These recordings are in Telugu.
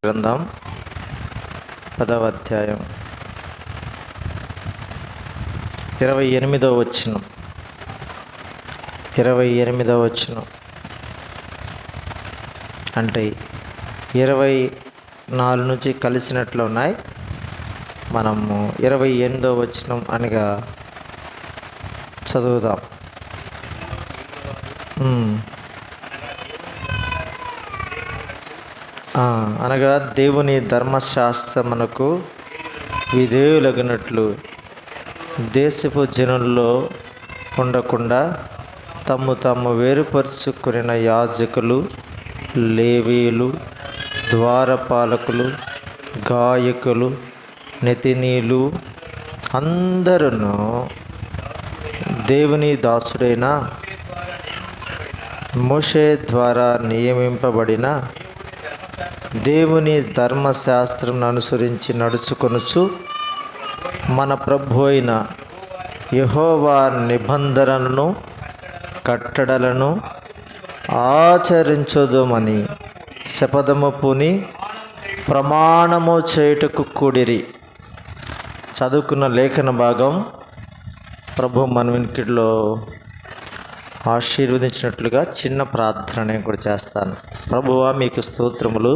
గ్రంథం 10వ అధ్యాయం 28వ వచనం. 28వ వచనం అంటే 24 నుంచి కలిసినట్లు ఉన్నాయి. మనము 28వ వచనం అనగా చదువుదాం. అనగా దేవుని ధర్మశాస్త్రమునకు విధేయులగినట్లు దేశపు జనుల్లో ఉండకుండా తమ్ము వేరుపరుచుకున్న యాజకులు, లేవీయులు, ద్వారపాలకులు, గాయకులు, నెతినీలు అందరూ దేవుని దాసుడైన మోషే ద్వారా నియమింపబడిన దేవుని ధర్మశాస్త్రం అనుసరించి నడుచుకొనుచు మన ప్రభు అయిన యెహోవా నిబంధనలను కట్టడలను ఆచరించుదుమని శపథము పూని ప్రమాణము చేయుటకు కూడిరి. చదువుకున్న లేఖన భాగం ప్రభు మన వినికిడిలో ఆశీర్వదించినట్లుగా చిన్న ప్రార్థన నేను కూడా చేస్తాను. ప్రభువా, మీకు స్తోత్రములు.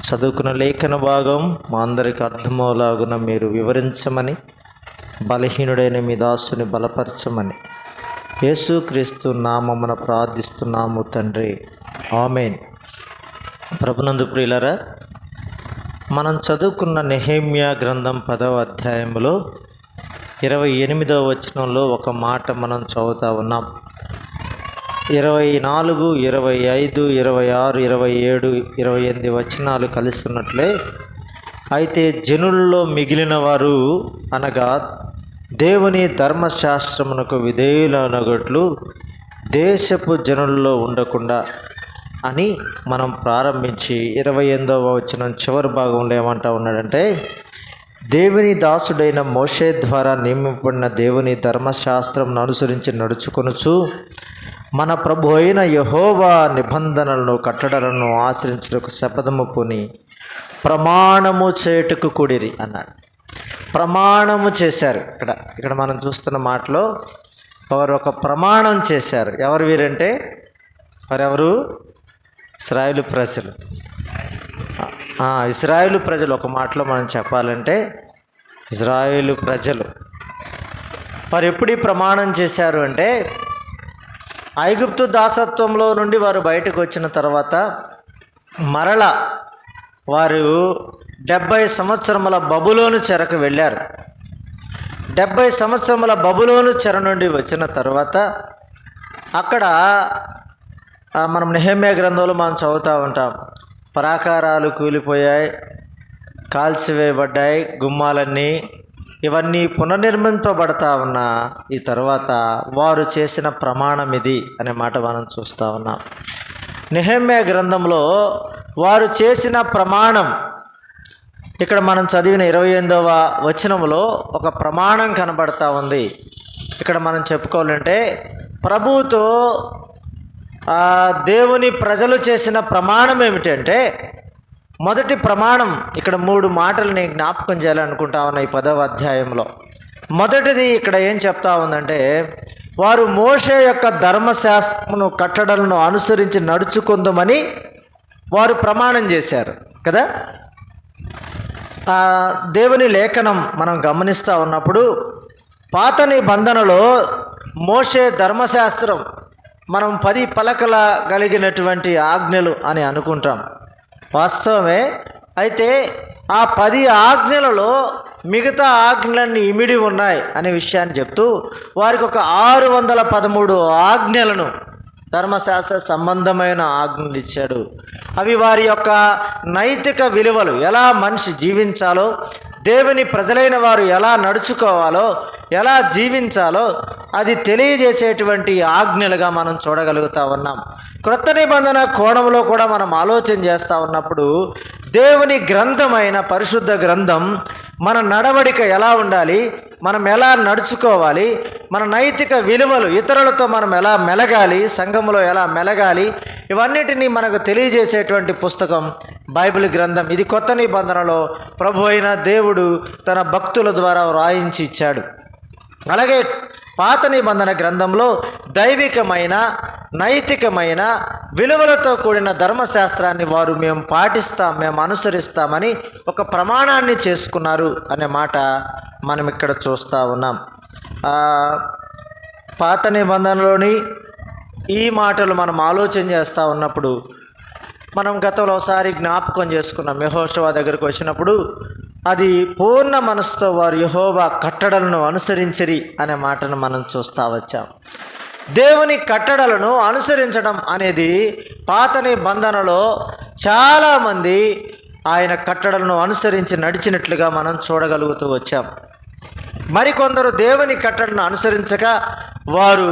చదువుకున్న లేఖన భాగం మా అందరికి అర్థమవులాగున మీరు వివరించమని, బలహీనుడైన మీ దాసుని బలపరచమని యేసుక్రీస్తు నామమున ప్రార్థిస్తున్నాము తండ్రి, ఆమేన్. ప్రభునందు ప్రియులారా, మనం చదువుకున్న నెహెమ్యా గ్రంథం 10వ అధ్యాయంలో 28వ వచనంలో ఒక మాట మనం చదువుతా ఉన్నాం. 24, 25, 26, 27, 28 వచనాలు కలిస్తున్నట్లే. అయితే జనుల్లో మిగిలిన వారు అనగా దేవుని ధర్మశాస్త్రమునకు విధేయులనగట్లు దేశపు జనుల్లో ఉండకుండా అని మనం ప్రారంభించి 28వ వచనం చివరి భాగంలో ఏమంటా ఉన్నాడంటే, దేవుని దాసుడైన మోషే ద్వారా నియమింపబడిన దేవుని ధర్మశాస్త్రం అనుసరించి నడుచుకొనుచు మన ప్రభు అయిన యెహోవా నిబంధనలను కట్టడలను ఆచరించుటకు శపథము పూని ప్రమాణము చేయుటకు కూడిరి అన్నాడు. ప్రమాణము చేశారు. ఇక్కడ మనం చూస్తున్న మాటలో వారు ఒక ప్రమాణం చేశారు. ఎవరు వీరంటే వారెవరు? ఇశ్రాయేలు ప్రజలు. ఇశ్రాయేలు ప్రజలు ఒక మాటలో మనం చెప్పాలంటే ఇశ్రాయేలు ప్రజలు వారు ఎప్పుడు ప్రమాణం చేశారు అంటే, ఐగుప్తు దాసత్వంలో నుండి వారు బయటకు వచ్చిన తర్వాత మరల వారు 70 సంవత్సరముల బబులోను చెరకు వెళ్ళారు. 70 సంవత్సరముల బబులోను చెర నుండి వచ్చిన తర్వాత అక్కడ మనం నెహెమ్యా గ్రంథంలో మనం చదువుతూ ఉంటాం. ప్రాకారాలు కూలిపోయాయి, కాల్చివేయబడ్డాయి, గుమ్మాలన్నీ ఇవన్నీ పునర్నిర్మింపబడతా ఉన్న ఈ తర్వాత వారు చేసిన ప్రమాణం ఇది అనే మాట మనం చూస్తూ ఉన్నాం. నెహెమ్యా గ్రంథంలో వారు చేసిన ప్రమాణం ఇక్కడ మనం చదివిన 28వ వచనంలో ఒక ప్రమాణం కనబడతా ఉంది. ఇక్కడ మనం చెప్పుకోవాలంటే ప్రభువుతో దేవుని ప్రజలు చేసిన ప్రమాణం ఏమిటంటే, మొదటి ప్రమాణం ఇక్కడ 3 మాటలు నేను జ్ఞాపకం చేయాలనుకుంటా ఉన్నా ఈ 10వ అధ్యాయంలో. మొదటిది ఇక్కడ ఏం చెప్తా ఉందంటే, వారు మోషే యొక్క ధర్మశాస్త్రమును కట్టడలను అనుసరించి నడుచుకుందామని వారు ప్రమాణం చేశారు కదా. దేవుని లేఖనం మనం గమనిస్తూ ఉన్నప్పుడు పాత నిబంధనలో మోషే ధర్మశాస్త్రం మనం 10 పలకల కలిగినటువంటి ఆజ్ఞలు అని అనుకుంటాం. వాస్తవమే. అయితే ఆ 10 ఆజ్ఞలలో మిగతా ఆజ్ఞలన్నీ ఇమిడి ఉన్నాయి అనే విషయాన్ని చెప్తూ వారికి ఒక 613 ఆజ్ఞలను, ధర్మశాస్త్ర సంబంధమైన ఆజ్ఞలు ఇచ్చాడు. అవి వారి యొక్క నైతిక విలువలు, ఎలా మనిషి జీవించాలో, దేవుని ప్రజలైన వారు ఎలా నడుచుకోవాలో, ఎలా జీవించాలో అది తెలియజేసేటువంటి ఆజ్ఞలుగా మనం చూడగలుగుతూ ఉన్నాం. క్రొత్త నిబంధన కోణంలో కూడా మనం ఆలోచన చేస్తూ ఉన్నప్పుడు దేవుని గ్రంథమైన పరిశుద్ధ గ్రంథం మన నడవడిక ఎలా ఉండాలి, మనం ఎలా నడుచుకోవాలి, మన నైతిక విలువలు, ఇతరులతో మనం ఎలా మెలగాలి, సంఘంలో ఎలా మెలగాలి, ఇవన్నిటినీ మనకు తెలియజేసేటువంటి పుస్తకం బైబిల్ గ్రంథం. ఇది కొత్త నిబంధనలో ప్రభు అయిన దేవుడు తన భక్తుల ద్వారా వ్రాయించి ఇచ్చాడు. అలాగే పాత నిబంధన గ్రంథంలో దైవికమైన, నైతికమైన విలువలతో కూడిన ధర్మశాస్త్రాన్ని వారు మేము పాటిస్తాం, మేము అనుసరిస్తామని ఒక ప్రమాణాన్ని చేసుకున్నారు అనే మాట మనం ఇక్కడ చూస్తూ ఉన్నాం. పాత నిబంధనలోని ఈ మాటలు మనం ఆలోచన చేస్తూ ఉన్నప్పుడు మనం గతంలో ఒకసారి జ్ఞాపకం చేసుకున్నాం. యెహోషువ దగ్గరకు వచ్చినప్పుడు అది పూర్ణ మనసుతో వారు యెహోవా కట్టడలను అనుసరించిరి అనే మాటను మనం చూస్తూ వచ్చాం. దేవుని కట్టడలను అనుసరించడం అనేది పాత నిబంధనలో చాలామంది ఆయన కట్టడలను అనుసరించి నడిచినట్లుగా మనం చూడగలుగుతూ వచ్చాం. మరికొందరు దేవుని కట్టడలను అనుసరించక వారు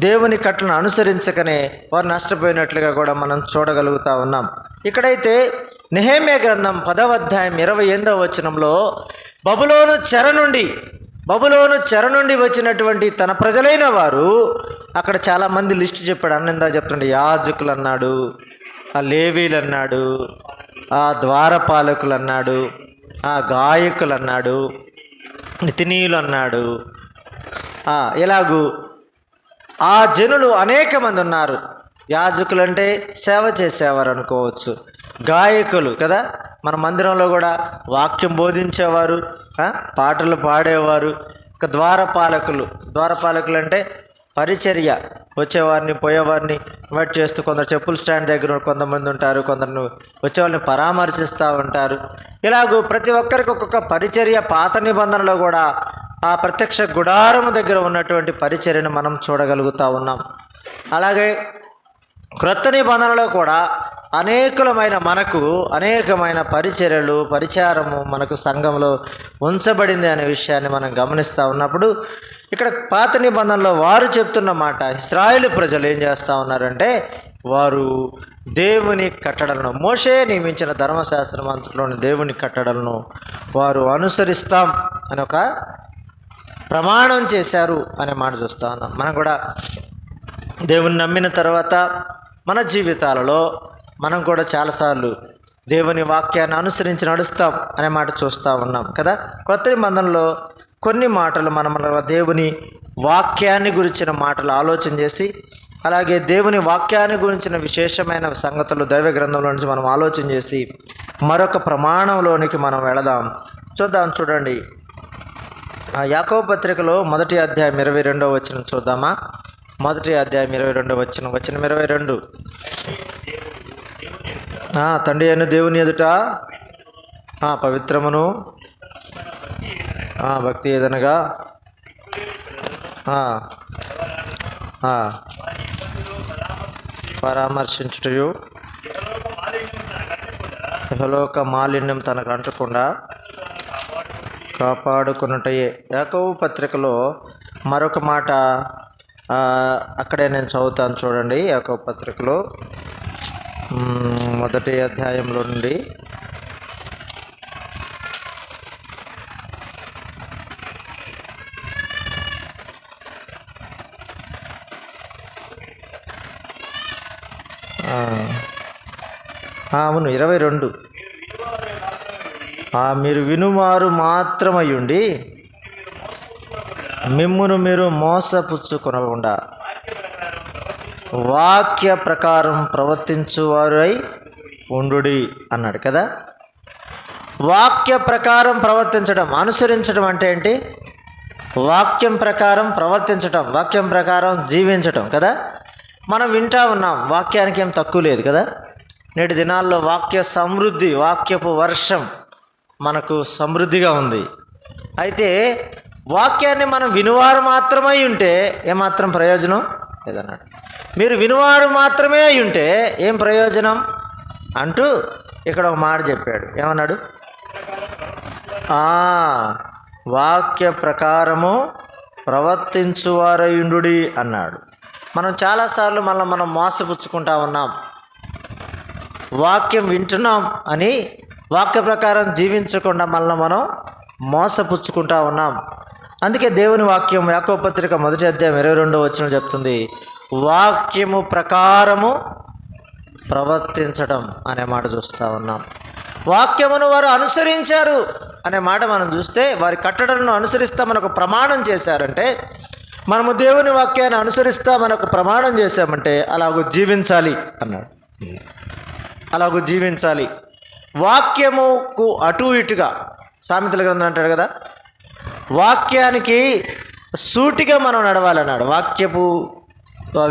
దేవుని కట్టలను అనుసరించకనే వారు నష్టపోయినట్లుగా కూడా మనం చూడగలుగుతూ ఉన్నాం. ఇక్కడైతే నెహెమ్యా గ్రంథం 10వ అధ్యాయం 28వ వచనంలో బబులోను చెర నుండి వచ్చినటువంటి తన ప్రజలైన వారు, అక్కడ చాలామంది లిస్ట్ చెప్పాడు. అన్నిందా చెప్తుండే యాజకులు అన్నాడు, ఆ లేవీలు అన్నాడు, ఆ ద్వారపాలకులు అన్నాడు, ఆ గాయకులు అన్నాడు, నితినీయులు అన్నాడు. ఇలాగూ ఆ జనులు అనేక మంది ఉన్నారు. యాజకులు అంటే సేవ చేసేవారు అనుకోవచ్చు, గాయకులు కదా, మన మందిరంలో కూడా వాక్యం బోధించేవారు, పాటలు పాడేవారు. ఇక ద్వారపాలకులు అంటే పరిచర్య, వచ్చేవారిని పోయేవారిని ఇన్వైట్ చేస్తూ, కొందరు చెప్పుల స్టాండ్ దగ్గర కొంతమంది ఉంటారు, కొందరు వచ్చేవారిని పరామర్శిస్తూ ఉంటారు. ఇలాగూ ప్రతి ఒక్కరికి ఒక్కొక్క పరిచర్య పాత నిబంధనలో కూడా ఆ ప్రత్యక్ష గుడారము దగ్గర ఉన్నటువంటి పరిచర్యను మనం చూడగలుగుతూ ఉన్నాం. అలాగే క్రొత్త నిబంధనలో కూడా అనేకమైన పరిచారము మనకు సంఘంలో ఉంచబడింది అనే విషయాన్ని మనం గమనిస్తూ ఉన్నప్పుడు, ఇక్కడ పాత నిబంధనలో వారు చెప్తున్న మాట, ఇశ్రాయేలు ప్రజలు ఏం చేస్తూ ఉన్నారంటే వారు దేవుని కట్టడలను, మోషే నియమించిన ధర్మశాస్త్రం అంతట్లోని దేవుని కట్టడలను వారు అనుసరిస్తాం అని ఒక ప్రమాణం చేశారు అనే మాట చూస్తూ ఉన్నాం. మనం కూడా దేవుని నమ్మిన తర్వాత మన జీవితాలలో మనం కూడా చాలాసార్లు దేవుని వాక్యాన్ని అనుసరించి నడుస్తాం అనే మాట చూస్తూ ఉన్నాం కదా. కొత్త నిబంధనలో కొన్ని మాటలు మనం దేవుని వాక్యాన్ని గురించిన మాటలు ఆలోచన చేసి, అలాగే దేవుని వాక్యాన్ని గురించిన విశేషమైన సంగతులు దైవ గ్రంథంలో నుంచి మనం ఆలోచన చేసి మరొక ప్రమాణంలోనికి మనం వెళదాం. చూడండి, యాకోబు పత్రికలో 1వ అధ్యాయం 22వ వచనం చూద్దామా. 1వ అధ్యాయం 22వ వచనం 22. తండ్రి అయిన దేవుని ఎదుట పవిత్రమును భక్తి ఏదనగా పరామర్శించుటయు ఇహలోక మాలిన్యం తనకు అంటకుండా కాపాడుకున్నటయే. యాకోబు పత్రికలో మరొక మాట అక్కడే నేను చదువుతాను చూడండి. యాకోబు పత్రికలో 1వ అధ్యాయంలో నుండి అవును 22. మీరు వినువారు మాత్రమయ్యుండి మిమ్మును మీరు మోసపుచ్చుకొనకుండా వాక్య ప్రకారం ప్రవర్తించువారై ఉండుడి అన్నాడు కదా. వాక్య ప్రకారం ప్రవర్తించడం, అనుసరించడం అంటే ఏంటి? వాక్యం ప్రకారం ప్రవర్తించటం, వాక్యం ప్రకారం జీవించటం కదా. మనం వింటా ఉన్నాం, వాక్యానికి ఏం తక్కువ లేదు కదా. నేటి దినాల్లో వాక్య సమృద్ధి, వాక్యపు వర్షం మనకు సమృద్ధిగా ఉంది. అయితే వాక్యాన్ని మనం వినువారు మాత్రమై ఉంటే ఏమాత్రం ప్రయోజనం లేదన్నాడు. మీరు వినువారు మాత్రమే అయి ఉంటే ఏం ప్రయోజనం అంటూ ఇక్కడ ఒక మాట చెప్పాడు. ఏమన్నాడు? వాక్య ప్రకారము ప్రవర్తించువారయుండుడి అన్నాడు. మనం చాలాసార్లు మనం మోసపుచ్చుకుంటా ఉన్నాం. వాక్యం వింటున్నాం అని వాక్య ప్రకారం జీవించకుండా మనం మోసపుచ్చుకుంటా ఉన్నాం. అందుకే దేవుని వాక్యం యాకోబు పత్రిక 1:22 చెప్తుంది, వాక్యము ప్రకారము ప్రవర్తించడం అనే మాట చూస్తూ ఉన్నాం. వాక్యమును వారు అనుసరించారు అనే మాట మనం చూస్తే, వారి కట్టడలను అనుసరిస్తామని ఒక ప్రమాణం చేశారంటే, మనము దేవుని వాక్యాన్ని అనుసరిస్తామని ఒక ప్రమాణం చేశామంటే అలాగూ జీవించాలి అన్నాడు. అలాగూ జీవించాలి. వాక్యముకు అటు ఇటుగా సామెతల గ్రంథం అంటాడు కదా, వాక్యానికి సూటిగా మనం నడవాలన్నాడు. వాక్యపు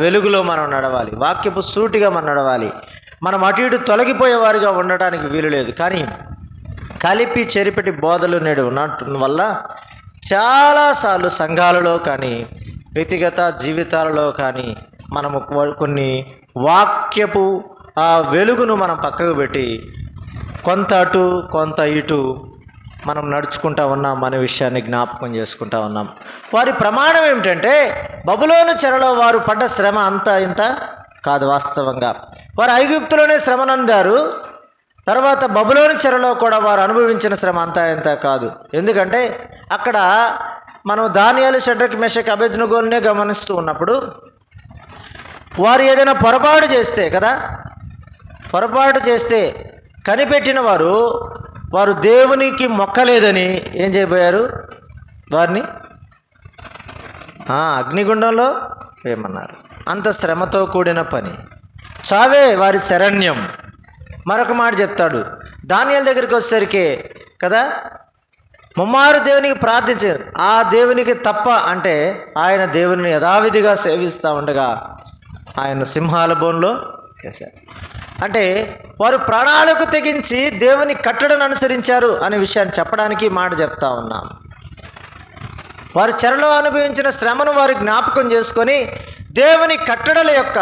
వెలుగులో మనం నడవాలి, వాక్యపు సూటిగా మనం నడవాలి. మనం అటు ఇటు తొలగిపోయేవారిగా ఉండటానికి వీలు లేదు. కానీ కలిపి చెరిపెట్టి బోధలు నేడు ఉండటం వల్ల చాలాసార్లు సంఘాలలో కానీ వ్యక్తిగత జీవితాలలో కానీ మనము కొన్ని వాక్యపు ఆ వెలుగును మనం పక్కకు పెట్టి కొంత అటు కొంత ఇటు మనం నడుచుకుంటా ఉన్నాం అనే విషయాన్ని జ్ఞాపకం చేసుకుంటా ఉన్నాం. వారి ప్రమాణం ఏమిటంటే, బబులోను చెరలో వారు పడ్డ శ్రమ అంతా ఇంత కాదు. వాస్తవంగా వారు ఐగుప్తులోనే శ్రమనందారు, తర్వాత బబులోను చెరలో కూడా వారు అనుభవించిన శ్రమ అంతా ఇంత కాదు. ఎందుకంటే అక్కడ మనం దానియేలు, షడ్రక్, మెషక్, అబేద్నెగోనే గమనిస్తూ ఉన్నప్పుడు, వారు ఏదైనా పొరపాటు చేస్తే కదా, పొరపాటు చేస్తే కనిపెట్టిన వారు దేవునికి మొక్కలేదని ఏం చేయబోయారు, వారిని అగ్నిగుండంలో వేయమన్నారు. అంత శ్రమతో కూడిన పని, చావే వారి శరణ్యం. మరొక మాట చెప్తాడు దానియేలు దగ్గరికి వచ్చేసరికి కదా, ముమ్మారు దేవునికి ప్రార్థించారు. ఆ దేవునికి తప్ప అంటే ఆయన దేవుని యథావిధిగా సేవిస్తూ ఉండగా ఆయన సింహాల బోన్లో వేశారు. అంటే వారు ప్రాణాలకు తెగించి దేవుని కట్టడను అనుసరించారు అనే విషయాన్ని చెప్పడానికి మాట చెప్తా ఉన్నాం. వారు చెరలో అనుభవించిన శ్రమను వారు జ్ఞాపకం చేసుకొని దేవుని కట్టడల యొక్క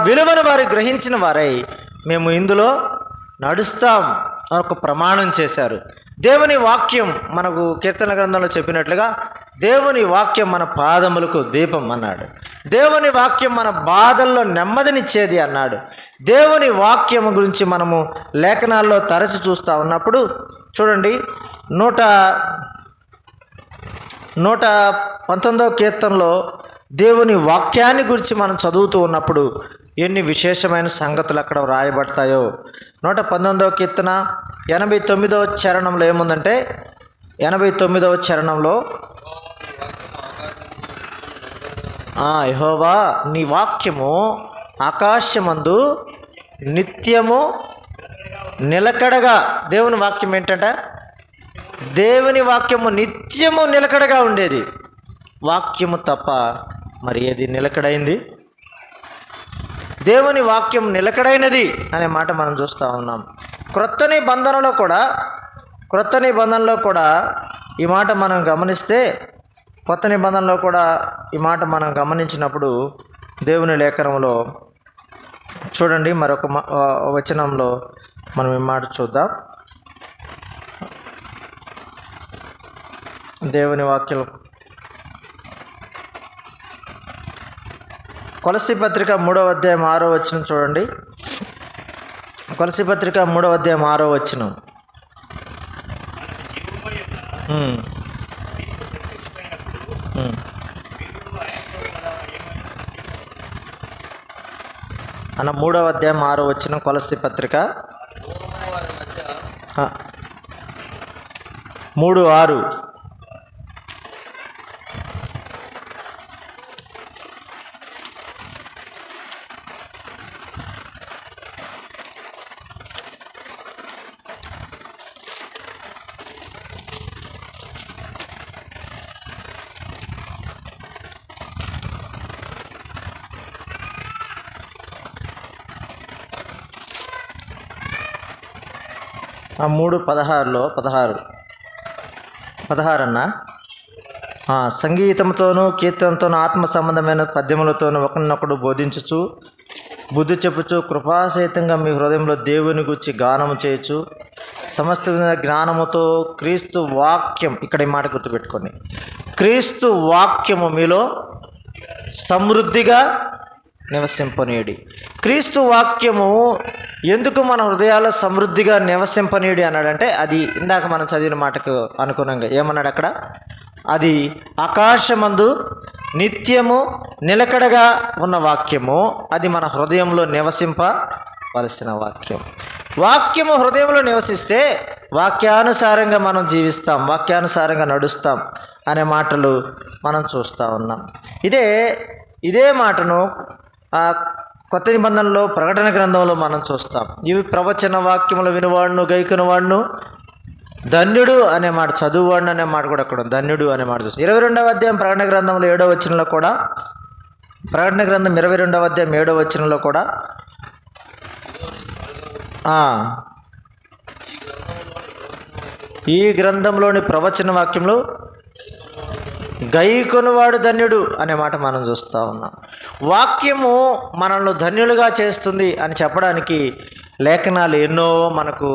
విలువను వారు గ్రహించిన వారై మేము ఇందులో నడుస్తాం అని ఒక ప్రమాణం చేశారు. దేవుని వాక్యం మనకు కీర్తన గ్రంథంలో చెప్పినట్లుగా దేవుని వాక్యం మన పాదములకు దీపం అన్నాడు. దేవుని వాక్యం మన బాధల్లో నెమ్మదినిచ్చేది అన్నాడు. దేవుని వాక్యం గురించి మనము లేఖనాల్లో తరచి చూస్తూ ఉన్నప్పుడు చూడండి, 119వ కీర్తనలో దేవుని వాక్యాన్ని గురించి మనం చదువుతూ ఉన్నప్పుడు ఎన్ని విశేషమైన సంగతులు అక్కడ వ్రాయబడతాయో. 119వ కీర్తన 89వ చరణంలో ఏముందంటే, 89వ చరణంలో యెహోవా నీ వాక్యము ఆకాశమందు నిత్యము నిలకడగా. దేవుని వాక్యం ఏంటంట, దేవుని వాక్యము నిత్యము నిలకడగా ఉండేది. వాక్యము తప్ప మరి ఏది నిలకడైంది? దేవుని వాక్యం నిలకడైనది అనే మాట మనం చూస్తూ ఉన్నాం. క్రొత్త నిబంధనలో కూడా ఈ మాట మనం గమనిస్తే, కొత్త నిబంధనలో కూడా ఈ మాట మనం గమనించినప్పుడు దేవుని లేఖనంలో చూడండి, మరొక వచనంలో మనం ఈ మాట చూద్దాం. దేవుని వాక్యం కొలస్సీ పత్రిక 3వ అధ్యాయం 6వ వచనం చూడండి. కొలస్సీ పత్రిక 3వ అధ్యాయం 6వ వచనం. అన్న 3వ అధ్యాయం 6వ వచనం కొలస్సీ పత్రిక 3:6. ఆ 3:16లో 16 అన్న, సంగీతంతోనూ కీర్తనతోనూ ఆత్మ సంబంధమైన పద్యములతోనూ ఒకరినొకడు బోధించుచు బుద్ధి చెప్పుచు కృపాసహితంగా మీ హృదయంలో దేవుని గురించి గానము చేయొచ్చు సమస్త జ్ఞానముతో క్రీస్తు వాక్యం, ఇక్కడ ఈ మాట గుర్తుపెట్టుకోండి, క్రీస్తు వాక్యము మీలో సమృద్ధిగా నివసింపనీయుడి. క్రీస్తు వాక్యము ఎందుకు మన హృదయాల్లో సమృద్ధిగా నివసింపనీయుడి అన్నాడంటే, అది ఇందాక మనం చదివిన మాటకు అనుగుణంగా ఏమన్నాడు అక్కడ, అది ఆకాశమందు నిత్యము నిలకడగా ఉన్న వాక్యము. అది మన హృదయంలో నివసింపవలసిన వాక్యం. వాక్యము హృదయంలో నివసిస్తే వాక్యానుసారంగా మనం జీవిస్తాం, వాక్యానుసారంగా నడుస్తాం అనే మాటలు మనం చూస్తూ ఉన్నాం. ఇదే మాటను కొత్త నిబంధనలో ప్రకటన గ్రంథంలో మనం చూస్తాం. ఇవి ప్రవచన వాక్యములు వినువాడును గైకొనువాడును ధన్యుడు అనే మాట, చదువువాడు అనే మాట కూడా అక్కడ ధన్యుడు అనే మాట చూస్తాం. 22వ అధ్యాయం ప్రకటన గ్రంథంలో 7వ వచనంలో కూడా, ప్రకటన గ్రంథం 22వ అధ్యాయం 7వ వచనంలో కూడా ఈ గ్రంథంలోని ప్రవచన వాక్యంలో గైకొనువాడు ధన్యుడు అనే మాట మనం చూస్తూ ఉన్నాం. వాక్యము మనల్ని ధన్యులుగా చేస్తుంది అని చెప్పడానికి లేఖనాలు ఎన్నో మనకు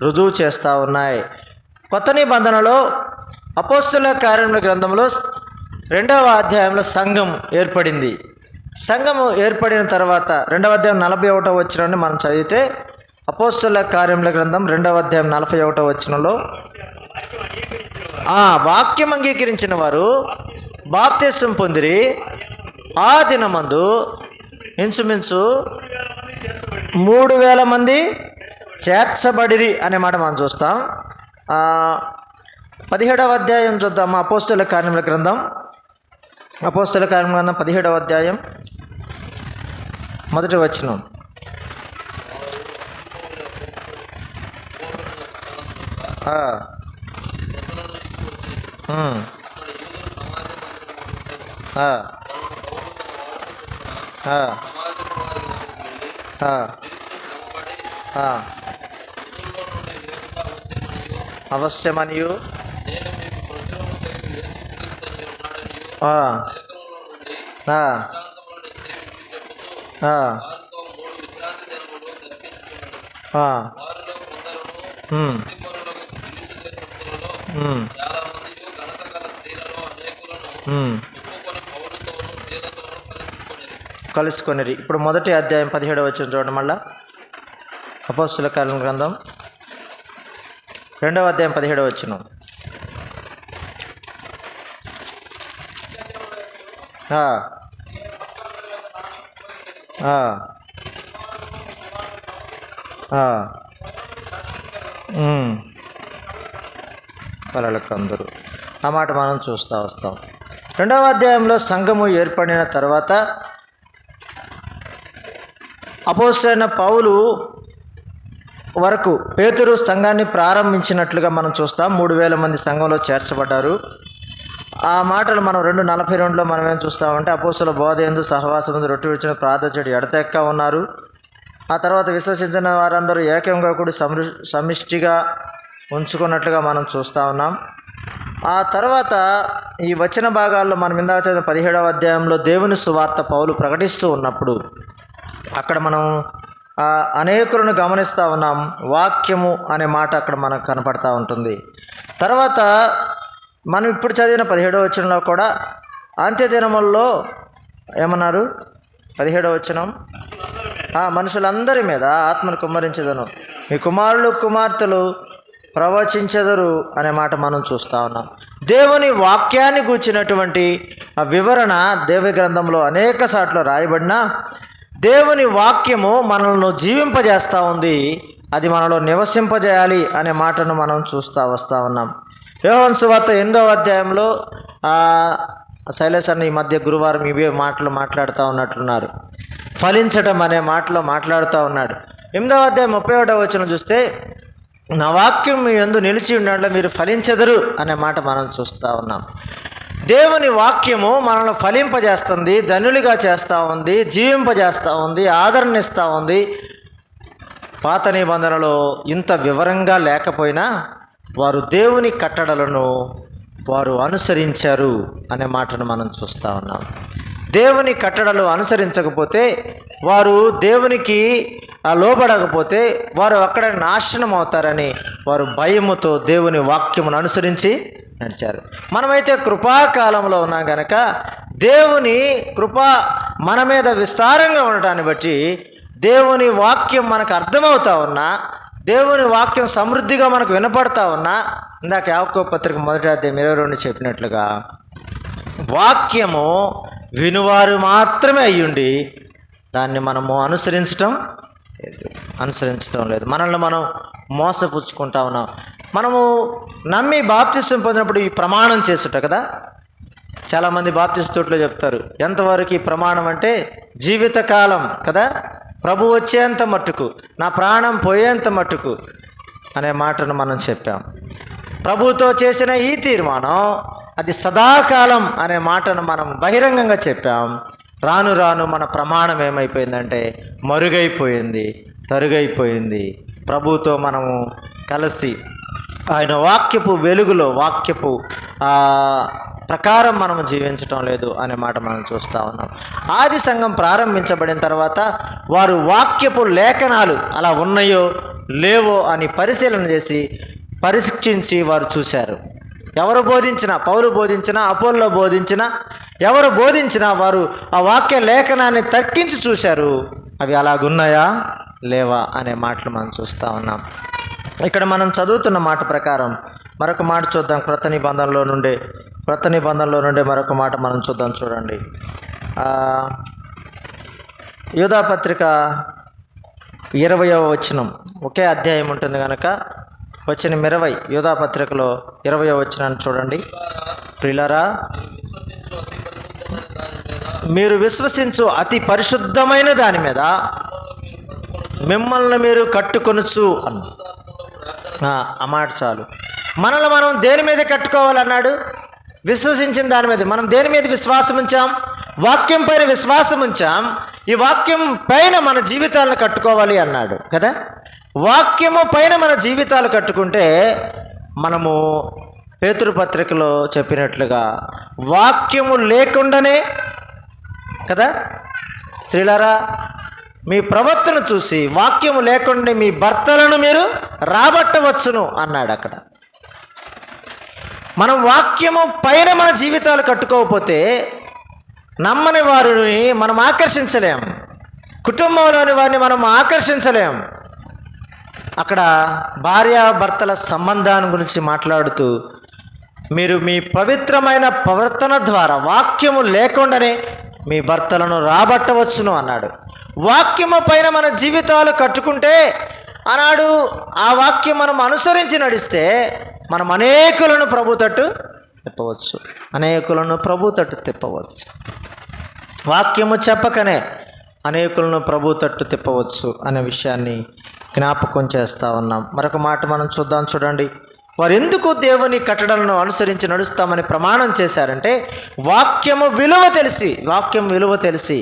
రుజువు చేస్తూ ఉన్నాయి. కొత్త నిబంధనలో అపోస్తలుల కార్యముల గ్రంథంలో 2వ అధ్యాయంలో సంఘం ఏర్పడింది. సంఘము ఏర్పడిన తర్వాత 2వ అధ్యాయం 41వ వచనాన్ని మనం చదివితే, అపోస్తలుల కార్యముల గ్రంథం 2వ అధ్యాయం 41వ వచనంలో వాక్యం అంగీకరించిన వారు బాప్తిస్మం పొందిరి. ఆ దినమందు ఇంచుమించు 3,000 మంది చేర్చబడిరి అనే మాట మనం చూస్తాం. 17వ అధ్యాయం చూద్దాం. అపోస్తలుల కార్యముల గ్రంథం 17వ అధ్యాయం 1వ వచనం. అవశ్యమనియు కలుసుకొనిరి. ఇప్పుడు మొదటి అధ్యాయం 17వ వచనం చూడండి. మళ్ళా అపోస్తలుల కార్యముల గ్రంథం 2వ అధ్యాయం 17వ వచనం. వాళ్ళకు అందరూ ఆ మాట మనం చూస్తూ వస్తాం. 2వ అధ్యాయంలో సంఘము ఏర్పడిన తర్వాత అపోస్తలుడైన పౌలు వరకు పేతురు సంఘాన్ని ప్రారంభించినట్లుగా మనం చూస్తాం. 3,000 మంది సంఘంలో చేర్చబడ్డారు. ఆ మాటలు మనం 2:42లో మనం ఏం చూస్తామంటే, అపోస్తలుల బోధయందు సహవాసమందు రొట్టె విడిచిన ప్రార్థన చేయడం ఎడతెక్క ఉన్నారు. ఆ తర్వాత విశ్వసించిన వారందరూ ఏకంగా కూడి సమిష్టిగా ఉంచుకున్నట్లుగా మనం చూస్తూ ఉన్నాం. ఆ తర్వాత ఈ వచన భాగాల్లో మనం ఇందాక చదివిన 17వ అధ్యాయంలో దేవుని సువార్త పౌలు ప్రకటిస్తూ ఉన్నప్పుడు అక్కడ మనం అనేకులను గమనిస్తూ ఉన్నాం. వాక్యము అనే మాట అక్కడ మనకు కనపడతా ఉంటుంది. తర్వాత మనం ఇప్పుడు చదివిన 17వ వచనంలో కూడా అంత్యదినముల్లో ఏమన్నారు? 17వ వచనం, మనుషులందరి మీద ఆత్మను కుమ్మరించెదను, మీ కుమారులు కుమార్తెలు ప్రవచించెదరు అనే మాట మనం చూస్తూ ఉన్నాం. దేవుని వాక్యాన్ని గూర్చినటువంటి వివరణ దేవి గ్రంథంలో అనేక సార్లు రాయబడిన దేవుని వాక్యము మనల్ని జీవింపజేస్తూ ఉంది. అది మనలో నివసింపజేయాలి అనే మాటను మనం చూస్తూ వస్తూ ఉన్నాం. యోహాను సువార్త 8వ అధ్యాయంలో శైలేష్ అన్న ఈ మధ్య గురువారం ఇవే మాటలు మాట్లాడుతూ ఉన్నట్లున్నారు. ఫలించటం అనే మాటలో మాట్లాడుతూ ఉన్నాడు. 8వ అధ్యాయం 31వ వచనం చూస్తే, నా వాక్యం మీ యందు నిలిచి ఉండడంలో మీరు ఫలించెదరు అనే మాట మనం చూస్తూ ఉన్నాం. దేవుని వాక్యము మనల్ని ఫలింపజేస్తుంది, ధనులుగా చేస్తూ ఉంది, జీవింపజేస్తూ ఉంది, ఆదరణ ఇస్తూ ఉంది. పాత నిబంధనలో ఇంత వివరంగా లేకపోయినా వారు దేవుని కట్టడలను వారు అనుసరించారు అనే మాటను మనం చూస్తూ ఉన్నాం. దేవుని కట్టడలు అనుసరించకపోతే, వారు దేవునికి లోబడకపోతే వారు అక్కడ నాశనం అవుతారని వారు భయముతో దేవుని వాక్యమును అనుసరించి నడిచారు. మనమైతే కృపాకాలంలో ఉన్నాం కనుక దేవుని కృప మన మీద విస్తారంగా ఉండటాన్ని బట్టి దేవుని వాక్యం మనకు అర్థమవుతా ఉన్నా, దేవుని వాక్యం సమృద్ధిగా మనకు వినపడతా ఉన్నా, ఇందాక యాకోబు పత్రిక 1:22 చెప్పినట్లుగా వాక్యము వినువారు మాత్రమే అయ్యుండి దాన్ని మనము అనుసరించటం లేదు. మనల్ని మనం మోసపుచ్చుకుంటా ఉన్నాం. మనము నమ్మి బాప్తిసం పొందినప్పుడు ఈ ప్రమాణం చేసుట కదా. చాలామంది బాప్తిసం తోటలో చెప్తారు, ఎంతవరకు ఈ ప్రమాణం అంటే జీవితకాలం కదా, ప్రభు వచ్చేంత మట్టుకు, నా ప్రాణం పోయేంత మట్టుకు అనే మాటను మనం చెప్పాం. ప్రభుతో చేసిన ఈ తీర్మానం అది సదాకాలం అనే మాటను మనం బహిరంగంగా చెప్పాం. రాను రాను మన ప్రమాణం ఏమైపోయిందంటే మరుగైపోయింది, తరుగైపోయింది. ప్రభుతో మనము కలిసి ఆయన వాక్యపు వెలుగులో, వాక్యపు ప్రకారం మనము జీవించటం లేదు అనే మాట మనం చూస్తూ ఉన్నాం. ఆది సంఘం ప్రారంభించబడిన తర్వాత వారు వాక్యపు లేఖనాలు అలా ఉన్నాయో లేవో అని పరిశీలన చేసి పరీక్షించి వారు చూశారు. ఎవరు బోధించినా, పౌలు బోధించినా, అపోల్లో బోధించినా, ఎవరు బోధించినా వారు ఆ వాక్య లేఖనాన్ని తర్కించి చూశారు. అవి అలాగున్నాయా లేవా అనే మాటలు మనం చూస్తూ ఉన్నాం. ఇక్కడ మనం చదువుతున్న మాట ప్రకారం మరొక మాట చూద్దాం. క్రొత్త నిబంధనలో నుండే మరొక మాట మనం చూద్దాం. చూడండి, యూదాపత్రిక 20వ వచనం, ఒకే అధ్యాయం ఉంటుంది కనుక వచనం 20, యూదాపత్రికలో 20వ వచనాన్ని చూడండి. ప్రియులారా, మీరు విశ్వసించు అతి పరిశుద్ధమైన దాని మీద మిమ్మల్ని మీరు కట్టుకొనుచు అన్న ఆ మాట చాలు. మనల్ని మనం దేని మీద కట్టుకోవాలన్నాడు? విశ్వసించిన దాని మీద. మనం దేని మీద విశ్వాసం ఉంచాం? వాక్యం పైన విశ్వాసం ఉంచాం. ఈ వాక్యం పైన మన జీవితాలను కట్టుకోవాలి అన్నాడు కదా. వాక్యము పైన మన జీవితాలు కట్టుకుంటే మనము పేతురు పత్రికలో చెప్పినట్లుగా వాక్యము లేకుండానే కదా, స్త్రీలారా మీ ప్రవర్తన చూసి వాక్యము లేకుండా మీ భర్తలను మీరు రాబట్టవచ్చును అన్నాడు అక్కడ. మనం వాక్యము పైన మన జీవితాలు కట్టుకోకపోతే నమ్మని వారిని మనం ఆకర్షించలేం, కుటుంబంలోని వారిని మనం ఆకర్షించలేం. అక్కడ భార్యాభర్తల సంబంధాన్ని గురించి మాట్లాడుతూ మీరు మీ పవిత్రమైన ప్రవర్తన ద్వారా వాక్యము లేకుండానే మీ భర్తలను రాబట్టవచ్చును అన్నాడు. వాక్యము పైన మన జీవితాలు కట్టుకుంటే అన్నాడు, ఆ వాక్యం మనం అనుసరించి నడిస్తే మనం అనేకులను ప్రభు తట్టు తిప్పవచ్చు. వాక్యము చెప్పకనే అనేకులను ప్రభు తట్టు తిప్పవచ్చు అనే విషయాన్ని జ్ఞాపకం చేస్తూ ఉన్నాం. మరొక మాట మనం చూద్దాం. చూడండి, వారు ఎందుకు దేవుని కట్టడలను అనుసరించి నడుస్తామని ప్రమాణం చేశారంటే వాక్యం విలువ తెలిసి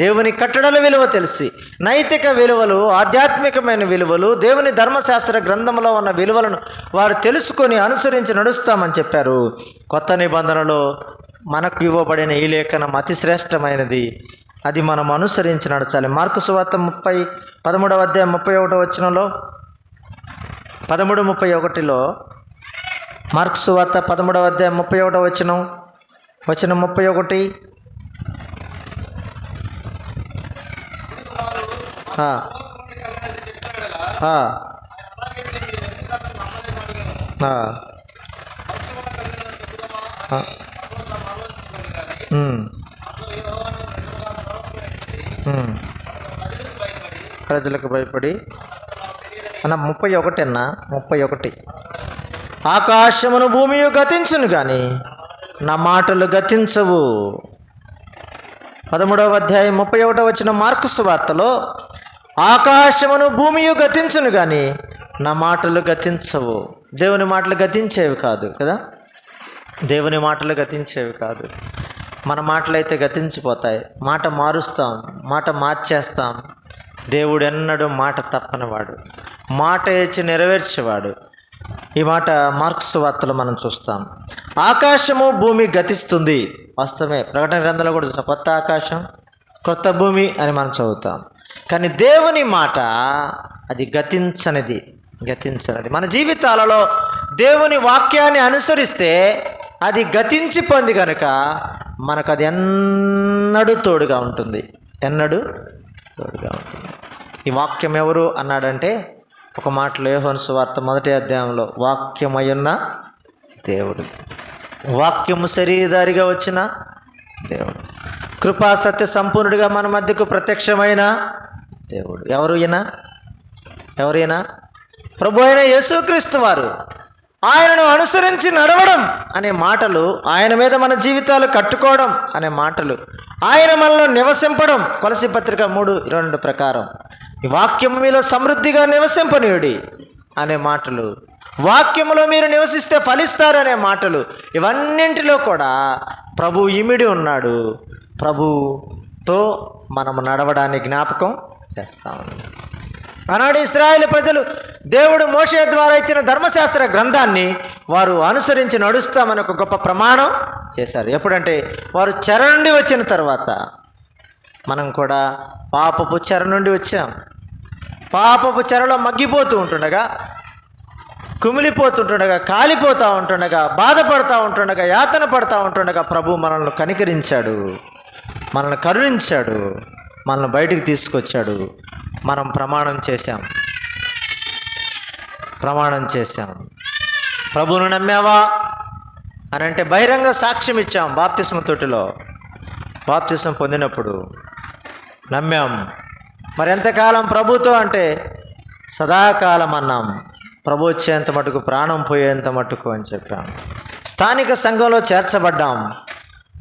దేవుని కట్టడల విలువ తెలిసి, నైతిక విలువలు, ఆధ్యాత్మికమైన విలువలు, దేవుని ధర్మశాస్త్ర గ్రంథంలో ఉన్న విలువలను వారు తెలుసుకొని అనుసరించి నడుస్తామని చెప్పారు. కొత్త నిబంధనలో మనకు ఇవ్వబడిన ఈ లేఖనం అతి శ్రేష్టమైనది. అది మనం అనుసరించి నడచాలి. మార్కు సువార్త 13వ అధ్యాయం 31వ వచనంలో 13:31లో మార్కు సువార్త 13వ అధ్యాయం 31వ వచనం 31 ప్రజలకు భయపడి 31 ఆకాశమును భూమియు గతించును కానీ నా మాటలు గతించవు. 13వ అధ్యాయం 31వ వచనం మార్కు సువార్తలో ఆకాశమును భూమియు గతించును కానీ నా మాటలు గతించవు. దేవుని మాటలు గతించేవి కాదు కదా, దేవుని మాటలు గతించేవి కాదు. మన మాటలైతే గతించిపోతాయి. మాట మారుస్తాం, మాట మార్చేస్తాం. దేవుడు ఎన్నడూ మాట తప్పనివాడు, మాట ఇచ్చి నెరవేర్చేవాడు. ఈ మాట మార్కు సువార్తలో మనం చూస్తాం. ఆకాశము భూమి గతిస్తుంది, వాస్తవమే. ప్రకటన గ్రంథంలో కూడా చూస్తాం, కొత్త ఆకాశం కొత్త భూమి అని మనం చదువుతాం. కానీ దేవుని మాట అది గతించనిది. మన జీవితాలలో దేవుని వాక్యాన్ని అనుసరిస్తే అది గతించిపోయింది కనుక మనకు అది ఎన్నడూ తోడుగా ఉంటుంది. ఈ వాక్యం ఎవరు అన్నాడంటే ఒక మాటలో యోహాను సువార్త 1వ అధ్యాయంలో వాక్యమయున్న దేవుడు, వాక్యము శరీరధారిగా వచ్చిన దేవుడు, కృపా సత్య సంపూర్ణుడిగా మన మధ్యకు ప్రత్యక్షమైన దేవుడు. ఎవరైనా ప్రభు అయిన యేసుక్రీస్తు వారు. ఆయనను అనుసరించి నడవడం అనే మాటలు, ఆయన మీద మన జీవితాలు కట్టుకోవడం అనే మాటలు, ఆయన మనలో నివసింపడం కొలసీ పత్రిక 3:22 ప్రకారం ఈ వాక్యము మీలో సమృద్ధిగా నివసింపనీయుడి అనే మాటలు, వాక్యములో మీరు నివసిస్తే ఫలిస్తారనే మాటలు, ఇవన్నింటిలో కూడా ప్రభు ఇమిడి ఉన్నాడు. ప్రభుతో మనము నడవడానికి జ్ఞాపకం చేస్తామని. ఆనాడు ఇశ్రాయేలు ప్రజలు దేవుడు మోషే ద్వారా ఇచ్చిన ధర్మశాస్త్ర గ్రంథాన్ని వారు అనుసరించి నడుస్తామని ఒక గొప్ప ప్రమాణం చేశారు. ఎప్పుడంటే వారు చెర నుండి వచ్చిన తర్వాత. మనం కూడా పాపపు చెర నుండి వచ్చాం. పాపపు చెరలో మగ్గిపోతూ ఉంటుండగా, కుమిలిపోతుంటుండగా, కాలిపోతూ ఉంటుండగా, బాధపడుతూ ఉంటుండగా, యాతన పడుతూ ఉంటుండగా ప్రభు మనల్ని కనికరించాడు, మనల్ని కరుణించాడు, మనల్ని బయటికి తీసుకొచ్చాడు. మనం ప్రమాణం చేశాం. ప్రభువును నమ్మావా అని అంటే బహిరంగ సాక్ష్యం ఇచ్చాం. బాప్తిస్మ తొట్టిలో బాప్తిస్మం పొందినప్పుడు నమ్మాం. మరి ఎంతకాలం ప్రభుతో అంటే సదాకాలం అన్నాం. ప్రభు వచ్చేంత మటుకు, ప్రాణం పోయేంత మటుకు అని చెప్పాం. స్థానిక సంఘంలో చేర్చబడ్డాం.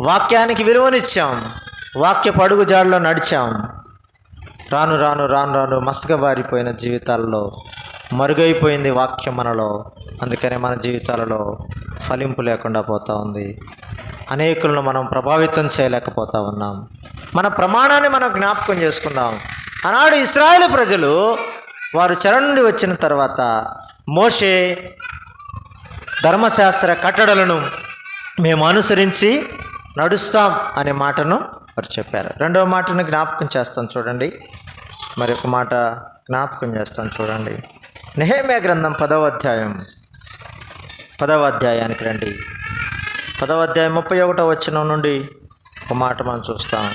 వాక్యానికి విలువనిచ్చాం. వాక్యపు అడుగు జాడలో నడిచాం. రాను రాను రాను రాను మసకబారిపోయిన జీవితాల్లో మరుగైపోయింది వాక్యం మనలో. అందుకనే మన జీవితాలలో ఫలింపు లేకుండా పోతూ ఉంది. అనేకులను మనం ప్రభావితం చేయలేకపోతా ఉన్నాం. మన ప్రమాణాన్ని మనం జ్ఞాపకం చేసుకుందాం. ఆనాడు ఇశ్రాయేలు ప్రజలు వారు చెర నుండి వచ్చిన తర్వాత మోషే ధర్మశాస్త్ర కట్టడలను మేము అనుసరించి నడుస్తాం అనే మాటను వారు చెప్పారు. రెండవ మాటను జ్ఞాపకం చేస్తాను చూడండి. మరి ఒక మాట జ్ఞాపకం చేస్తాను చూడండి. నెహెమ్యా గ్రంథం 10వ అధ్యాయానికి రండి. 10వ అధ్యాయం 31వ వచనం నుండి ఒక మాట మనం చూస్తాం.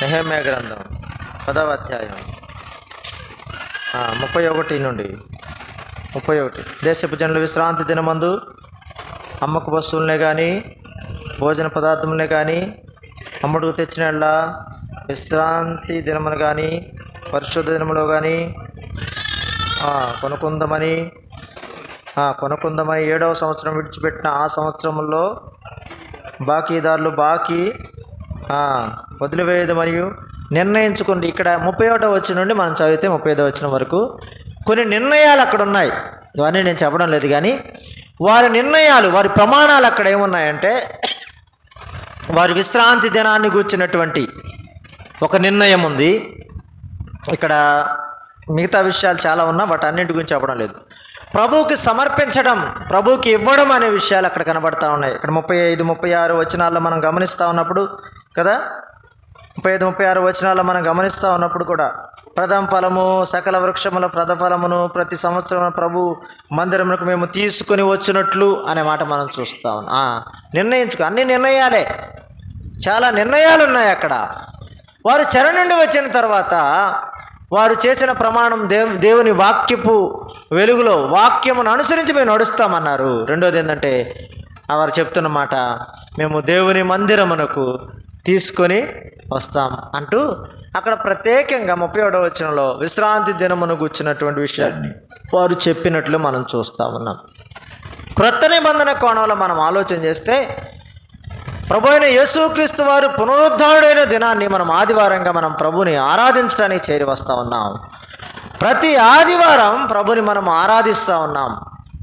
నెహెమ్యా గ్రంథం 10వ అధ్యాయం 31 నుండి 31. దేశపు జనులు విశ్రాంతి దినమందు అమ్మకు వస్తువులనే కానీ భోజన పదార్థములనే కానీ అమ్ముడుకు తెచ్చిన విశ్రాంతి దినమును కానీ పరిశుద్ధ దినములో కానీ కొనుక్కుందామని 7వ సంవత్సరం విడిచిపెట్టిన ఆ సంవత్సరంలో బాకీదారులు బాకీ వదిలివేయదు మరియు నిర్ణయించుకోండి. ఇక్కడ 31వ వచనం నుండి మనం చదివితే 35వ వచనం వరకు కొన్ని నిర్ణయాలు అక్కడ ఉన్నాయి. ఇవన్నీ నేను చెప్పడం లేదు, కానీ వారి నిర్ణయాలు, వారి ప్రమాణాలు అక్కడ ఏమున్నాయంటే, వారి విశ్రాంతి దినాన్ని గూర్చినటువంటి ఒక నిర్ణయం ఉంది. ఇక్కడ మిగతా విషయాలు చాలా ఉన్నా వాటి అన్నింటి గురించి చెప్పడం లేదు. ప్రభువుకి సమర్పించడం, ప్రభువుకి ఇవ్వడం అనే విషయాలు అక్కడ కనబడతా ఉన్నాయి. ఇక్కడ 35, 36 వచనాల్లో మనం గమనిస్తూ ఉన్నప్పుడు కదా, 35, 36 వచనాల్లో మనం గమనిస్తూ ఉన్నప్పుడు కూడా ప్రథమ ఫలము సకల వృక్షముల ప్రథఫలమును ప్రతి సంవత్సరం ప్రభు మందిరమునకు మేము తీసుకొని వచ్చినట్లు అనే మాట మనం చూస్తా ఉన్నాం. అన్ని నిర్ణయాలే, చాలా నిర్ణయాలు ఉన్నాయి అక్కడ. వారు చెర నుండి వచ్చిన తర్వాత వారు చేసిన ప్రమాణం దేవుని వాక్యపు వెలుగులో వాక్యమును అనుసరించి మేము నడుస్తామన్నారు. రెండోది ఏంటంటే వారు చెప్తున్న మాట, మేము దేవుని మందిరమునకు తీసుకొని వస్తాం అంటూ అక్కడ ప్రత్యేకంగా 31వ వచనంలో విశ్రాంతి దినమును గుర్చినటువంటి విషయాన్ని వారు చెప్పినట్లు మనం చూస్తూ ఉన్నాం. క్రొత్త నిబంధన కోణంలో మనం ఆలోచన చేస్తే ప్రభు అయిన యేసుక్రీస్తు వారు పునరుద్ధారుడైన దినాన్ని మనం ఆదివారంగా మనం ప్రభుని ఆరాధించడానికి చేరి వస్తూ ఉన్నాం. ప్రతి ఆదివారం ప్రభుని మనం ఆరాధిస్తూ ఉన్నాం.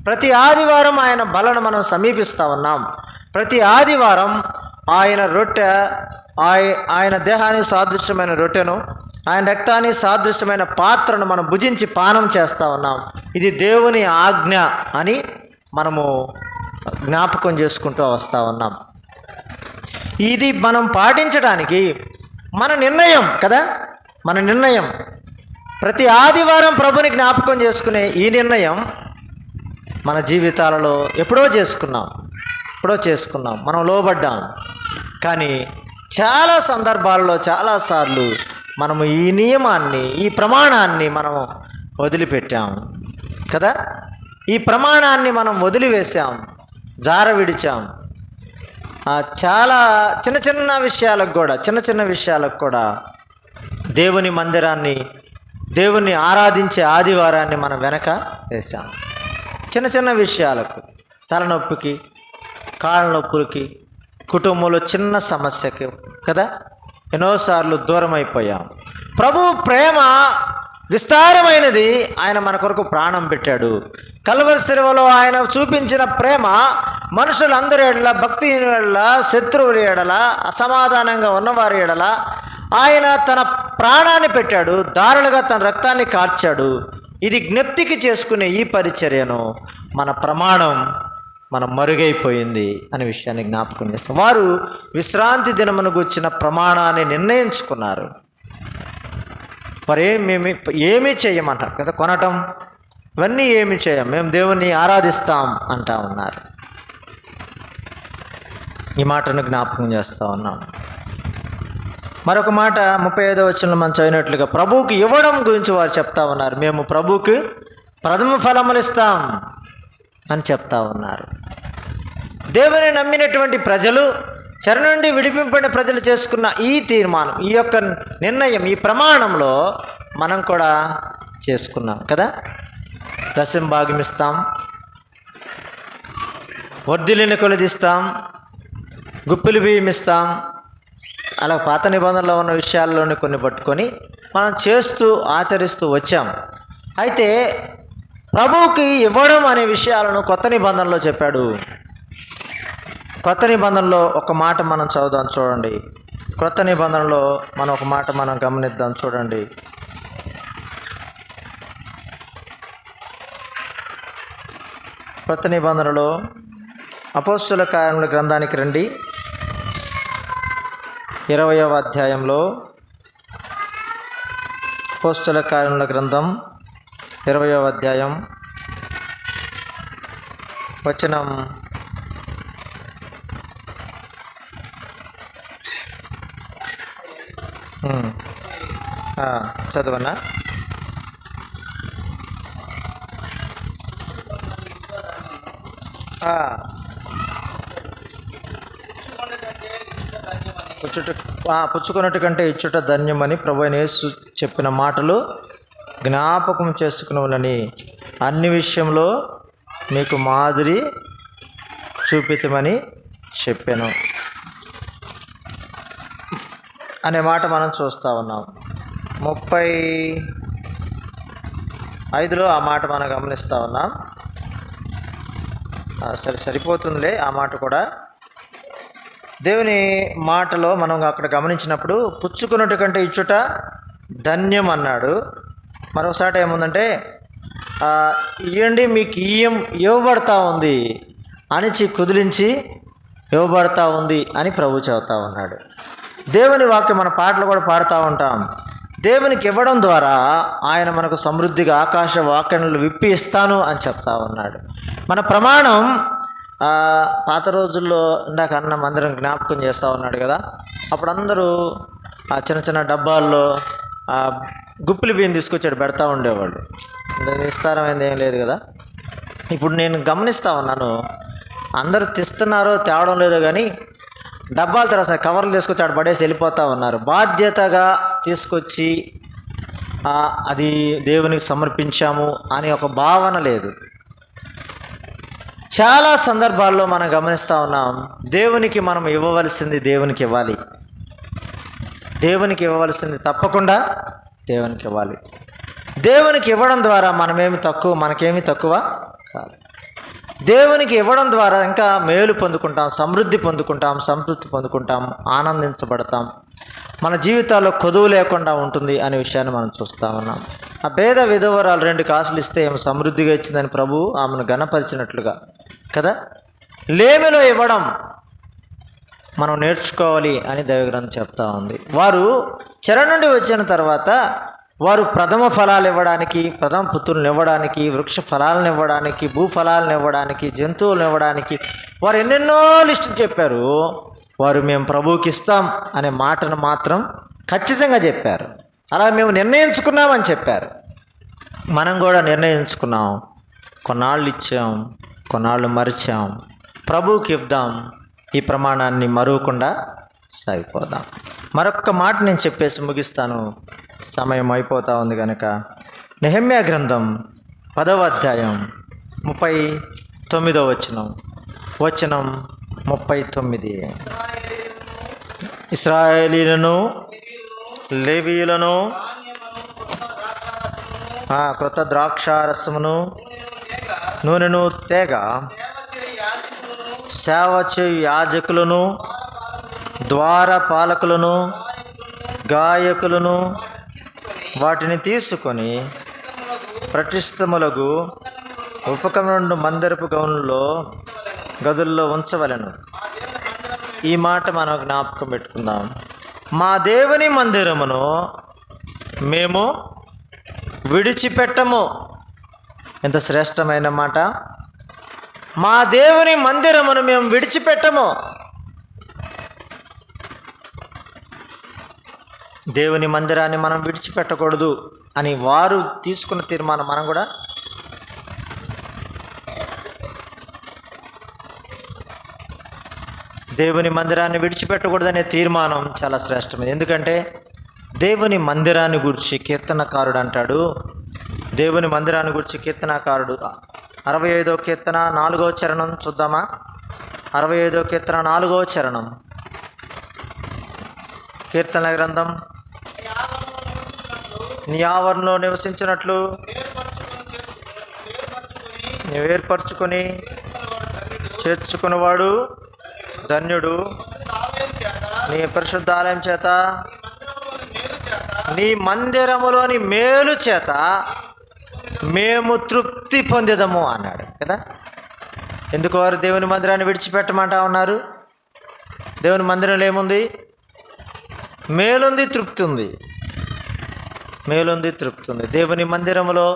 ప్రతి ఆదివారం ఆయన బలను మనం సమీపిస్తూ ఉన్నాం. ప్రతి ఆదివారం ఆయన రొట్టె, ఆయన దేహానికి సాదృశ్యమైన రొట్టెను, ఆయన రక్తానికి సాదృశ్యమైన పాత్రను మనం భుజించి పానం చేస్తూ ఉన్నాం. ఇది దేవుని ఆజ్ఞ అని మనము జ్ఞాపకం చేసుకుంటూ వస్తూ ఉన్నాం. ఇది మనం పాటించడానికి మన నిర్ణయం కదా, మన నిర్ణయం. ప్రతి ఆదివారం ప్రభుని జ్ఞాపకం చేసుకునే ఈ నిర్ణయం మన జీవితాలలో ఎప్పుడో చేసుకున్నాం, మనం లోబడ్డాం. కానీ చాలా సందర్భాల్లో చాలాసార్లు మనము ఈ నియమాన్ని, ఈ ప్రమాణాన్ని మనము వదిలిపెట్టాం. కదా. ఈ ప్రమాణాన్ని మనం వదిలివేశాం, జార విడిచాం. చాలా చిన్న చిన్న విషయాలకు కూడా దేవుని మందిరాన్ని, దేవుని ఆరాధించే ఆదివారాన్ని మనం వెనక వేసాం. చిన్న చిన్న విషయాలకు, తలనొప్పికి, కాళ్ళ నొప్పులకి, కుటుంబంలో చిన్న సమస్యకి కదా ఎన్నోసార్లు దూరం అయిపోయాం. ప్రభు ప్రేమ విస్తారమైనది. ఆయన మన కొరకు ప్రాణం పెట్టాడు. కల్వరి శిలువలో ఆయన చూపించిన ప్రేమ మనుషులందరి ఎడల, భక్తిహీనుల ఎడల, శత్రువుల ఎడల, అసమాధానంగా ఉన్నవారి ఎడల ఆయన తన ప్రాణాన్ని పెట్టాడు, దారులుగా తన రక్తాన్ని కార్చాడు. ఇది జ్ఞప్తికి చేసుకునే ఈ పరిచర్యను మన ప్రమాణం మనం మరుగైపోయింది అనే విషయాన్ని జ్ఞాపకం చేస్తాం. వారు విశ్రాంతి దినమునకు వచ్చిన ప్రమాణాన్ని నిర్ణయించుకున్నారు. వారు ఏమీ చేయమంటారు కదా, కొనటం ఇవన్నీ ఏమి చేయం, మేము దేవుణ్ణి ఆరాధిస్తాం అంటా ఉన్నారు. ఈ మాటను జ్ఞాపకం చేస్తూ ఉన్నాం. మరొక మాట 35వ వచనంలో మనం చదివినట్లుగా ప్రభువుకి ఇవ్వడం గురించి వారు చెప్తా ఉన్నారు. మేము ప్రభువుకి ప్రథమ ఫలములు ఇస్తాం అని చెప్తా ఉన్నారు. దేవుని నమ్మినటువంటి ప్రజలు, చెర నుండి విడిపింపడిన ప్రజలు చేసుకున్న ఈ తీర్మానం, ఈ యొక్క నిర్ణయం, ఈ ప్రమాణంలో మనం కూడా చేసుకున్నాం కదా. దశమ భాగం ఇస్తాం, వర్ధిల్లిన కొలదిస్తాం, గుప్పిలి బియ్యం ఇస్తాం. అలా పాత నిబంధనలో ఉన్న విషయాల్లోని కొన్ని పట్టుకొని మనం చేస్తూ ఆచరిస్తూ వచ్చాం. అయితే ప్రభువుకి ఇవ్వడం అనే విషయాలను కొత్త నిబంధనలో చెప్పాడు. కొత్త నిబంధనలో ఒక మాట మనం చదువుదాం చూడండి. కొత్త నిబంధనలో ఒక మాట మనం గమనిద్దాం చూడండి. కొత్త నిబంధనలో అపోస్తలుల కార్యముల గ్రంథానికి రండి. 20వ అధ్యాయంలో అపోస్తలుల కార్యముల గ్రంథం 20వ అధ్యాయం వచనం 5 చదవనా? పుచ్చుకొనుట కంటే ఇచ్చుట ధన్యమని ప్రభువైన యేసు చెప్పిన మాటలు జ్ఞాపకం చేసుకునవలని అన్ని విషయంలో మీకు మాదిరి చూపితమని చెప్పాను అనే మాట మనం చూస్తూ ఉన్నాం. 35లో ఆ మాట మనం గమనిస్తూ ఉన్నాం. సరిపోతుందిలే ఆ మాట కూడా. దేవుని మాటలో మనం అక్కడ గమనించినప్పుడు పుచ్చుకున్నట్టు కంటే ఇచ్చుట ధన్యం అన్నాడు. మరోసారి ఏముందంటే ఇవ్వండి మీకు ఇవ్వబడతా ఉంది, అణిచి కుదిలించి ఇవ్వబడతా ఉంది అని ప్రభు చెబుతా ఉన్నాడు. దేవుని వాక్యం మన పాటలు కూడా పాడుతూ ఉంటాం. దేవునికి ఇవ్వడం ద్వారా ఆయన మనకు సమృద్ధిగా ఆకాశ వాక్యములు విప్పి ఇస్తాను అని చెప్తా ఉన్నాడు. మన ప్రమాణం పాత రోజుల్లో ఇందాక అన్న మందిరం జ్ఞాపకం చేస్తూ ఉన్నాడు కదా. అప్పుడు అందరూ ఆ చిన్న చిన్న డబ్బాల్లో గుప్పిలి బియ్యం తీసుకొచ్చాడు పెడతా ఉండేవాళ్ళు. విస్తారమైంది ఏం లేదు కదా. ఇప్పుడు నేను గమనిస్తూ ఉన్నాను, అందరూ తెస్తున్నారో తేవడం లేదో కానీ డబ్బాలు తర్వాత కవర్లు తీసుకొచ్చి ఆడ పడేసి వెళ్ళిపోతూ ఉన్నారు. బాధ్యతగా తీసుకొచ్చి అది దేవునికి సమర్పించాము అని ఒక భావన లేదు. చాలా సందర్భాల్లో మనం గమనిస్తూ ఉన్నాం, దేవునికి మనం ఇవ్వవలసింది దేవునికి ఇవ్వాలి, దేవునికి ఇవ్వవలసింది తప్పకుండా దేవునికి ఇవ్వాలి. దేవునికి ఇవ్వడం ద్వారా మనకేమి తక్కువ కాదు. దేవునికి ఇవ్వడం ద్వారా ఇంకా మేలు పొందుకుంటాం, సమృద్ధి పొందుకుంటాం, సంతృప్తి పొందుకుంటాం, ఆనందించబడతాం, మన జీవితాల్లో కొదువు లేకుండా ఉంటుంది అనే విషయాన్ని మనం చూస్తూ ఉన్నాం. ఆ పేద విధవరాలు 2 కాసులు ఇస్తే ఏమో సమృద్ధిగా ఇచ్చిందని ప్రభు ఆమెను ఘనపరిచినట్లుగా కదా. లేమిలో ఇవ్వడం మనం నేర్చుకోవాలి అని దైవగ్రంథం చెప్తా ఉంది. వారు చెర నుండి వచ్చిన తర్వాత వారు ప్రథమ ఫలాలు ఇవ్వడానికి, ప్రథమ పుత్రులను ఇవ్వడానికి, వృక్ష ఫలాలను ఇవ్వడానికి, భూఫలాలను ఇవ్వడానికి, జంతువులను ఇవ్వడానికి వారు ఎన్నెన్నో లిస్టులు చెప్పారు. వారు మేము ప్రభువుకి ఇస్తాం అనే మాటను మాత్రం ఖచ్చితంగా చెప్పారు. అలా మేము నిర్ణయించుకున్నామని చెప్పారు. మనం కూడా నిర్ణయించుకున్నాం, కొన్నాళ్ళు ఇచ్చాం, కొన్నాళ్ళు మరిచాం. ప్రభువుకి ఇద్దాం, ఈ ప్రమాణాన్ని మరువకుండా సాగిపోదాం. మరొక్క మాట నేను చెప్పేసి ముగిస్తాను, సమయం అయిపోతూ ఉంది కనుక. నెహెమ్యా గ్రంథం 10వ అధ్యాయం 39వ వచనం 39. ఇశ్రాయేలీయులను, లేవీయులను క్రొత్త ద్రాక్షారసమును, నూనెను తేగ, సేవ చేయు యాజకులను, ద్వారపాలకులను, గాయకులను వాటిని తీసుకొని ప్రతిష్ఠితములకు ఉపకరణం మందిరపు గదుల్లో ఉంచవలెను. ఈ మాట మనం జ్ఞాపకం పెట్టుకుందాం. మా దేవుని మందిరమును మేము విడిచిపెట్టము. ఎంత శ్రేష్టమైన మాట! మా దేవుని మందిరమును మేము విడిచిపెట్టము. దేవుని మందిరాన్ని మనం విడిచిపెట్టకూడదు అని వారు తీసుకున్న తీర్మానం మనం కూడా దేవుని మందిరాన్ని విడిచిపెట్టకూడదనే తీర్మానం చాలా శ్రేష్టమైనది. ఎందుకంటే దేవుని మందిరాన్ని గురించి కీర్తనకారుడు అంటాడు. దేవుని మందిరాన్ని గురించి కీర్తనకారుడు 65వ కీర్తన 4వ చరణం చూద్దామా? 65వ కీర్తన 4వ చరణం. కీర్తన గ్రంథం, నీ ఆవరణలో నివసించినట్లు నీవు ఏర్పరచుకొని చేర్చుకున్నవాడు ధన్యుడు. నీ పరిశుద్ధ ఆలయం చేత, నీ మందిరములోని మేలు చేత మేము తృప్తి పొందేదము అన్నాడు కదా. ఎందుకు వారు దేవుని మందిరాన్ని విడిచిపెట్టమంటా ఉన్నారు? దేవుని మందిరంలో ఏముంది? మేలుంది, తృప్తి ఉంది. మేలుంది, తృప్తి ఉంది. దేవుని మందిరంలో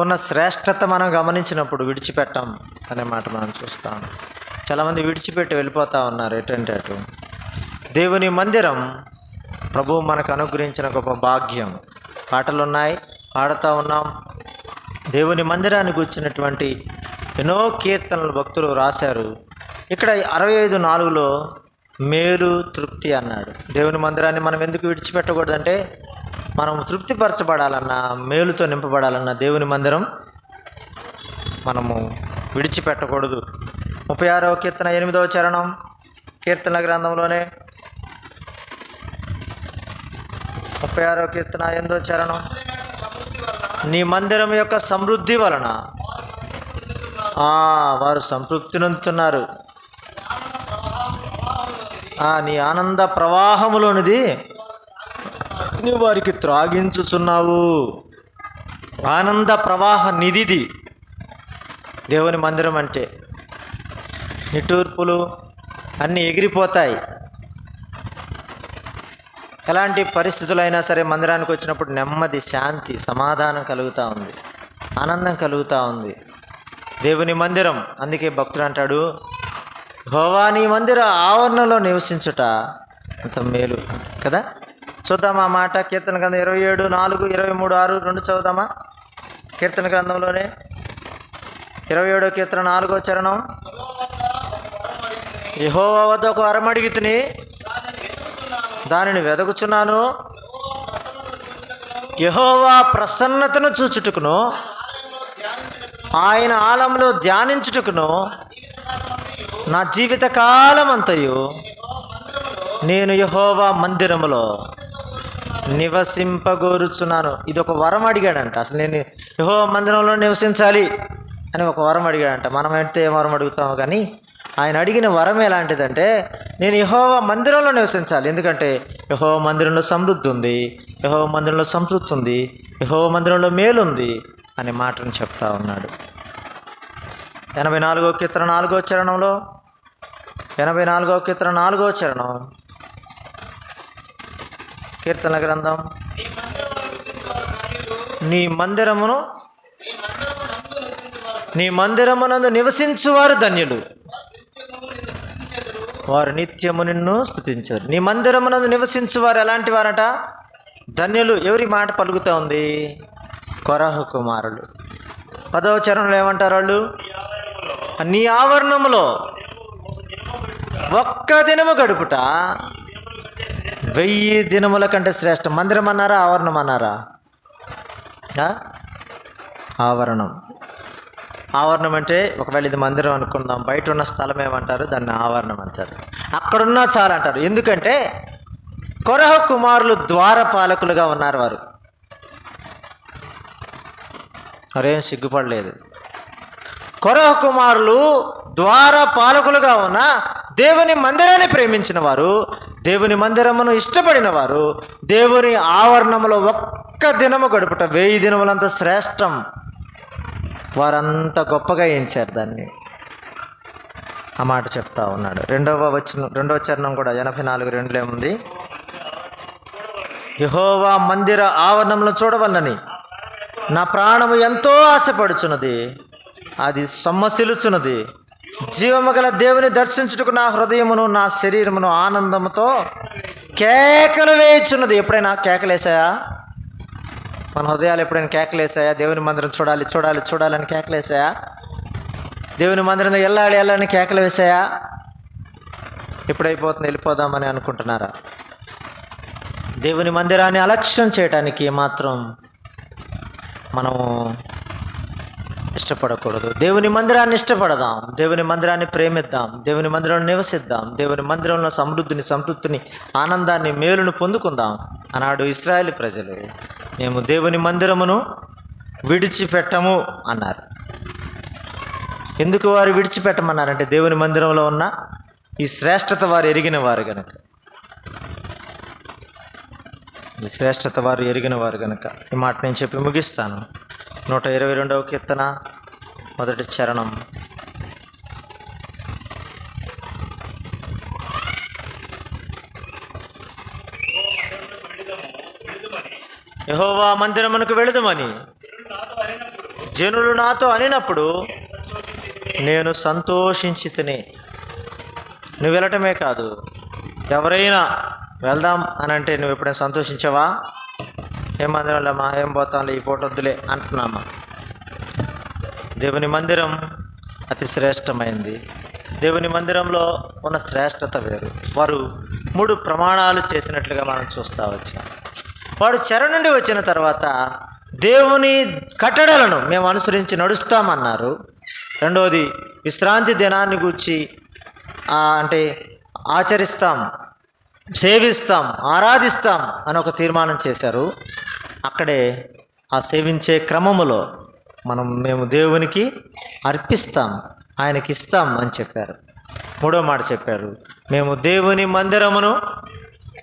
ఉన్న శ్రేష్టత మనం గమనించినప్పుడు విడిచిపెట్టాం అనే మాట మనం చూస్తాం. చాలామంది విడిచిపెట్టి వెళ్ళిపోతూ ఉన్నారు ఎటంటే అటు. దేవుని మందిరం ప్రభువు మనకు అనుగ్రహించిన గొప్ప భాగ్యం. పాటలు ఉన్నాయి, పాడుతూ ఉన్నాం. దేవుని మందిరానికి వచ్చినటువంటి ఎన్నో కీర్తనలు భక్తులు రాశారు. ఇక్కడ 65:4లో మేలు, తృప్తి అన్నాడు. దేవుని మందిరాన్ని మనం ఎందుకు విడిచిపెట్టకూడదంటే, మనం తృప్తిపరచబడాలన్నా, మేలుతో నింపబడాలన్నా దేవుని మందిరం మనము విడిచిపెట్టకూడదు. 36వ కీర్తన 8వ చరణం, కీర్తన గ్రంథంలోనే 36వ కీర్తన 8వ చరణం. నీ మందిరం యొక్క సమృద్ధి వలన వారు సంతృప్తి నొందుతున్నారు. నీ ఆనంద ప్రవాహములోనిది నువ్వు వారికి త్రాగించుచున్నావు. ఆనంద ప్రవాహ నిధిది దేవుని మందిరం అంటే. నిట్టూర్పులు అన్నీ ఎగిరిపోతాయి. ఎలాంటి పరిస్థితులైనా సరే మందిరానికి వచ్చినప్పుడు నెమ్మది, శాంతి, సమాధానం కలుగుతూ ఉంది, ఆనందం కలుగుతూ ఉంది. దేవుని మందిరం. అందుకే భక్తుడు అంటాడు, యెహోవా నీ మందిర ఆవరణలో నివసించుట అంత మేలు కదా. చూద్దామా మాట? కీర్తన గ్రంథం 27:4, 23:6 రెండు చదువుదామా? కీర్తన గ్రంథంలోనే 27వ కీర్తన 4వ చరణం. యెహోవా వద్ద ఒక వరం అడిగితిని, దానిని వెదకుచున్నాను. యెహోవా ప్రసన్నతను చూచుటకును, ఆయన ఆలయంలో ధ్యానించుటకును నా జీవిత కాలమంతయు నేను యెహోవా మందిరములో నివసింపగోరుచున్నాను. ఇది ఒక వరం అడిగాడంట. అసలు నేను యెహోవా మందిరంలో నివసించాలి అని ఒక వరం అడిగాడంట. మనం అయితే ఏం వరం అడుగుతామో కానీ ఆయన అడిగిన వరం ఎలాంటిదంటే, నేను యెహోవా మందిరంలో నివసించాలి. ఎందుకంటే యెహోవా మందిరంలో సమృద్ధి ఉంది, యెహోవా మందిరంలో సంతృప్తి ఉంది, యెహోవా మందిరంలో మేలుంది అనే మాటను చెప్తా ఉన్నాడు. 84వ కీర్తన 4వ చరణంలో, 84వ కీర్తన 4వ చరణం, కీర్తన గ్రంథం. నీ మందిరమునందు నివసించువారు ధన్యులు, వారు నిత్యము నిన్ను స్తుతించారు. నీ మందిరమునందు నివసించువారు ఎలాంటి వారట? ధన్యులు. ఎవరి మాట పలుకుతూ ఉంది? కొరహు కుమారులు. 10వ చరణంలో ఏమంటారు వాళ్ళు? నీ ఆవరణములో ఒక్క దినము గడుపుట 1000 దినముల కంటే శ్రేష్టం. మందిరం అన్నారా, ఆవరణం అన్నారా? ఆవరణం. ఆవరణం అంటే ఒకవేళ ఇది మందిరం అనుకుందాం, బయట ఉన్న స్థలం ఏమంటారు? దాన్ని ఆవరణం అంటారు. అక్కడున్నా చాలు అంటారు. ఎందుకంటే కొరహ కుమారులు ద్వారపాలకులుగా ఉన్నారు. వారు మరేం సిగ్గుపడలేదు. కొరహ కుమారులు ద్వారపాలకులుగా ఉన్న దేవుని మందిరాన్ని ప్రేమించిన వారు, దేవుని మందిరమును ఇష్టపడిన వారు, దేవుని ఆవరణములో ఒక్క దినము గడుపుట 1000 దినములంత శ్రేష్టం. వారంతా గొప్పగా ఎంచారు దాన్ని. ఆ మాట చెప్తా ఉన్నాడు. రెండవ చరణం కూడా 84:2 ఏముంది? యెహోవా మందిర ఆవరణంలో చూడవలనని నా ప్రాణము ఎంతో ఆశపడుచున్నది, అది సొమ్మసిలుచున్నది. జీవము గల దేవుని దర్శించుటకు నా హృదయమును నా శరీరమును ఆనందముతో కేకలు వేయుచున్నది. ఎప్పుడైనా కేకలేసాయా? మన హృదయాలు ఎప్పుడైనా కేకలేసాయా? దేవుని మందిరం చూడాలి చూడాలి చూడాలని కేకలేసాయా? దేవుని మందిరం వెళ్ళాలి వెళ్ళాలని కేకలు వేసాయా? ఎప్పుడైపోతుంది వెళ్ళిపోదామని అనుకుంటున్నారా? దేవుని మందిరాన్ని అలక్ష్యం చేయడానికి మాత్రం మనము ఇష్టపడకూడదు. దేవుని మందిరాన్ని ఇష్టపడదాం, దేవుని మందిరాన్ని ప్రేమిద్దాం, దేవుని మందిరంలో నివసిద్దాం, దేవుని మందిరంలో సంతృప్తిని ఆనందాన్ని మేలును పొందుకుందాం. అన్నాడు ఇశ్రాయేలు ప్రజలు, మేము దేవుని మందిరమును విడిచిపెట్టము అన్నారు. ఎందుకు వారు విడిచిపెట్టమన్నారంటే దేవుని మందిరంలో ఉన్న ఈ శ్రేష్టత వారు ఎరిగిన వారు గనక. ఈ శ్రేష్టత వారు ఎరిగిన వారు గనక. ఈ మాట నేను చెప్పి ముగిస్తాను. 122వ కీర్తన 1వ చరణం. యెహోవా మందిరమునకు వెళుదుమని జనులు నాతో అనినప్పుడు నేను సంతోషించితిని. నువ్వు వెళ్ళటమే కాదు, ఎవరైనా వెళ్దాం అని అంటే నువ్వు ఎప్పుడైనా సంతోషించావా? ఏం మందిరంలేమా, ఏం పోతాంలే, ఈ పూట వద్దులే అంటున్నామా? దేవుని మందిరం అతి శ్రేష్టమైంది. దేవుని మందిరంలో ఉన్న శ్రేష్టత వేరు. వారు 3 ప్రమాణాలు చేసినట్లుగా మనం చూస్తూ వచ్చాం. వాడు చెర నుండి వచ్చిన తర్వాత దేవుని కట్టడలను మేము అనుసరించి నడుస్తామన్నారు. రెండవది, విశ్రాంతి దినాన్ని గూర్చి అంటే ఆచరిస్తాం, సేవిస్తాం, ఆరాధిస్తాం అని ఒక తీర్మానం చేశారు. అక్కడే ఆ సేవించే క్రమములో మేము దేవునికి అర్పిస్తాం, ఆయనకి ఇస్తాం అని చెప్పారు. 3వ మాట చెప్పారు, మేము దేవుని మందిరమును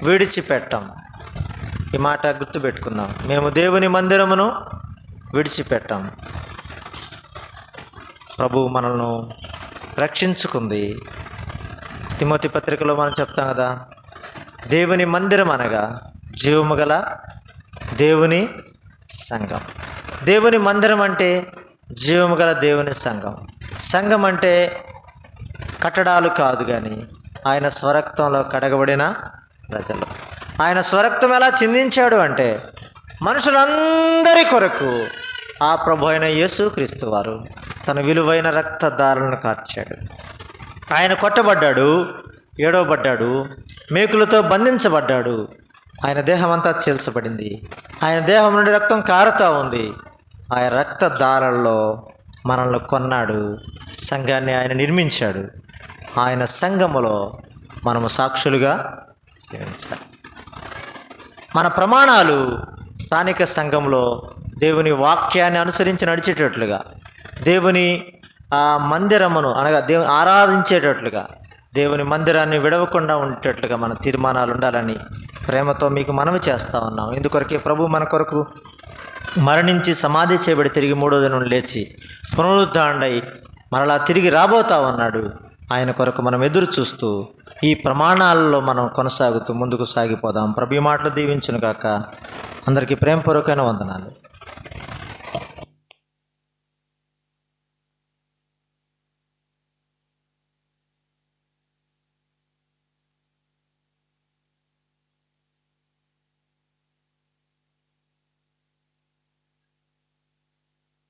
విడిచిపెట్టాం. ఈ మాట గుర్తుపెట్టుకుందాం, మేము దేవుని మందిరమును విడిచిపెట్టాం. ప్రభువు మనల్ని రక్షించుకుంది. తిమోతి పత్రికలో మనం చెప్తాం కదా, దేవుని మందిరం అనగా జీవము గల దేవుని సంఘం. దేవుని మందిరం అంటే జీవము గల దేవుని సంఘం. సంఘం అంటే కట్టడాలు కాదు, కానీ ఆయన స్వరక్తంలో కడగబడిన ప్రజలు. ఆయన స్వరక్తం ఎలా చిందించాడు అంటే మనుషులందరి కొరకు ఆ ప్రభు అయిన యేసుక్రీస్తు వారు తన విలువైన రక్తధారలను కార్చాడు. ఆయన కొట్టబడ్డాడు, ఏడవబడ్డాడు, మేకులతో బంధించబడ్డాడు. ఆయన దేహం అంతా చీల్చబడింది. ఆయన దేహం నుండి రక్తం కారుతూ ఉంది. ఆయన రక్తధారల్లో మనల్ని కొన్నాడు. సంఘాన్ని ఆయన నిర్మించాడు. ఆయన సంఘములో మనము సాక్షులుగా జీవించాలి. మన ప్రమాణాలు స్థానిక సంఘంలో దేవుని వాక్యాన్ని అనుసరించి నడిచేటట్లుగా, దేవుని మందిరమును అనగా దేవుని ఆరాధించేటట్లుగా, దేవుని మందిరాన్ని విడవకుండా ఉండేటట్లుగా మన తీర్మానాలు ఉండాలని ప్రేమతో మీకు మనవి చేస్తూ ఉన్నాం. ఇందుకొరకే ప్రభు మన కొరకు మరణించి సమాధి చేయబడి తిరిగి 3వ దినం లేచి పునరుద్ధరణై మరలా తిరిగి రాబోతా ఉన్నాడు. ఆయన కొరకు మనం ఎదురు చూస్తూ ఈ ప్రమాణాలలో మనం కొనసాగుతూ ముందుకు సాగిపోదాం. ప్రభు ఈ మాటలు దీవించును గాక. అందరికీ ప్రేమపూర్వకమైన వందనాలు.